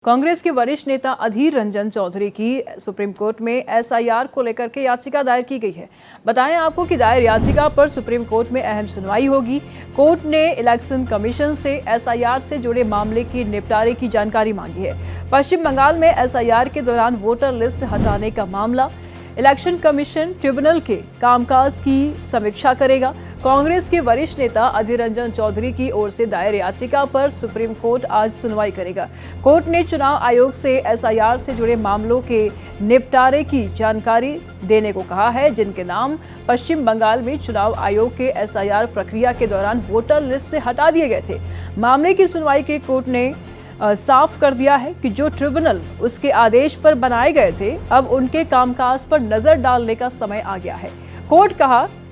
कांग्रेस के वरिष्ठ नेता अधीर रंजन चौधरी की सुप्रीम कोर्ट में एसआईआर को लेकर के याचिका दायर की गई है। बताएं आपको कि दायर याचिका पर सुप्रीम कोर्ट में अहम सुनवाई होगी। कोर्ट ने इलेक्शन कमीशन से एसआईआर से जुड़े मामले की निपटारे की जानकारी मांगी है। पश्चिम बंगाल में एसआईआर के दौरान वोटर लिस्ट हटाने का मामला, इलेक्शन कमीशन ट्रिब्यूनल के कामकाज की समीक्षा करेगा। कांग्रेस के वरिष्ठ नेता अधीर रंजन चौधरी की ओर से दायर याचिका पर सुप्रीम कोर्ट आज सुनवाई करेगा। कोर्ट ने चुनाव आयोग से एसआईआर से जुड़े मामलों के निपटारे की जानकारी देने को कहा है, जिनके नाम पश्चिम बंगाल में चुनाव आयोग के एसआईआर प्रक्रिया के दौरान वोटर लिस्ट से हटा दिए गए थे। मामले की सुनवाई के कोर्ट ने साफ कर दिया है कि जो ट्रिब्यूनल उसके आदेश पर बनाए गए थे, अब उनके कामकाज पर नजर डालने का समय आ गया है।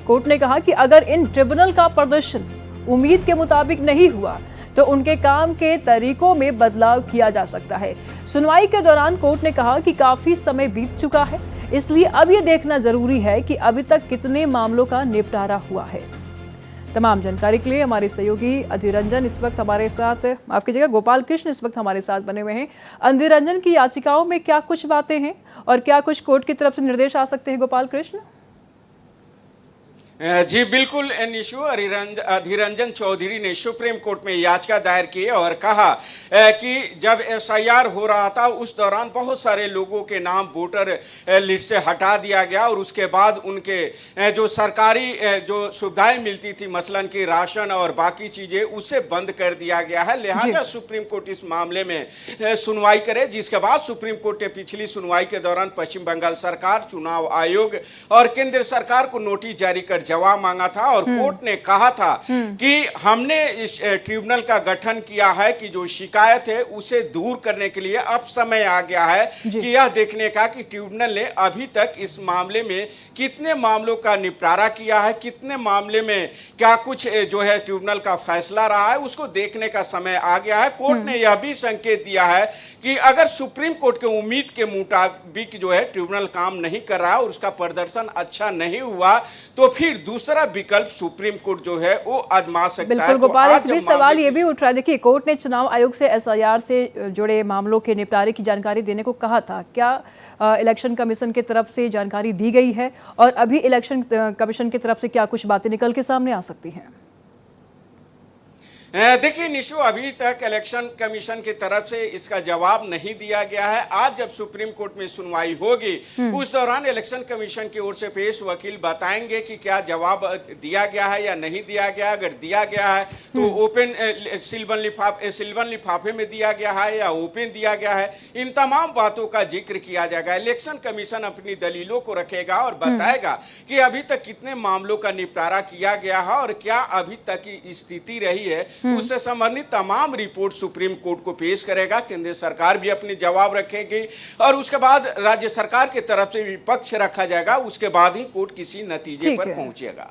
कोर्ट ने कहा कि अगर इन ट्रिब्यूनल का प्रदर्शन उम्मीद के मुताबिक नहीं हुआ तो उनके काम के तरीकों में बदलाव किया जा सकता है। सुनवाई के दौरान कोर्ट ने कहा कि काफी समय बीत चुका है, इसलिए अब यह देखना जरूरी है कि अभी तक कितने मामलों का निपटारा हुआ है। तमाम जानकारी के लिए हमारे सहयोगी अधीर रंजन इस वक्त हमारे साथ, माफ कीजिएगा, गोपाल कृष्ण इस वक्त हमारे साथ बने हुए हैं। अधीर रंजन की याचिकाओं में क्या कुछ बातें हैं और क्या कुछ कोर्ट की तरफ से निर्देश आ सकते हैं? गोपाल कृष्ण जी बिल्कुल निशु, अधीर रंजन चौधरी ने सुप्रीम कोर्ट में याचिका दायर की और कहा कि जब एसआईआर हो रहा था उस दौरान बहुत सारे लोगों के नाम वोटर लिस्ट से हटा दिया गया और उसके बाद उनके जो सरकारी जो सुविधाएं मिलती थी, मसलन की राशन और बाकी चीजें, उसे बंद कर दिया गया है। लिहाजा सुप्रीम कोर्ट इस मामले में सुनवाई करे, जिसके बाद सुप्रीम कोर्ट ने पिछली सुनवाई के दौरान पश्चिम बंगाल सरकार, चुनाव आयोग और केंद्र सरकार को नोटिस जारी कर जवाब मांगा था और कोर्ट ने कहा था कि हमने इस ट्रिब्यूनल का गठन किया है कि जो शिकायत है उसे दूर करने के लिए अब समय आ गया है कि यह देखने का कि ट्रिब्यूनल ने अभी तक इस मामले में कितने मामलों का निपटारा किया है, कितने मामले में क्या कुछ जो है ट्रिब्यूनल का फैसला रहा है, उसको देखने का समय आ गया है। कोर्ट ने यह भी संकेत दिया है कि अगर सुप्रीम कोर्ट के उम्मीद के मुताबिक जो है ट्रिब्यूनल काम नहीं कर रहा और उसका प्रदर्शन अच्छा नहीं हुआ तो फिर दूसरा विकल्प सुप्रीम कोर्ट जो है वो आजमा सकता है। बिल्कुल गोपाल, इस बीच सवाल ये भी उठ रहा है, देखिए कोर्ट ने चुनाव आयोग से एसआईआर से जुड़े मामलों के निपटारे की जानकारी देने को कहा था। क्या इलेक्शन कमीशन की तरफ से जानकारी दी गई है और अभी इलेक्शन कमीशन की तरफ से क्या कुछ बातें निकल के सामने आ सकती हैं? देखिए निशु, अभी तक इलेक्शन कमीशन की तरफ से इसका जवाब नहीं दिया गया है। आज जब सुप्रीम कोर्ट में सुनवाई होगी उस दौरान इलेक्शन कमीशन की ओर से पेश वकील बताएंगे कि क्या जवाब दिया गया है या नहीं दिया गया। अगर दिया गया है तो ओपन सिल्वन लिफाफे में दिया गया है या ओपन दिया गया है, इन तमाम बातों का जिक्र किया जाएगा। इलेक्शन कमीशन अपनी दलीलों को रखेगा और बताएगा कि अभी तक कितने मामलों का निपटारा किया गया है और क्या अभी तक की स्थिति रही है, उससे संबंधित तमाम रिपोर्ट सुप्रीम कोर्ट को पेश करेगा। केंद्र सरकार भी अपने जवाब रखेगी और उसके बाद राज्य सरकार की तरफ से विपक्ष रखा जाएगा। उसके बाद ही कोर्ट किसी नतीजे पर पहुंचेगा।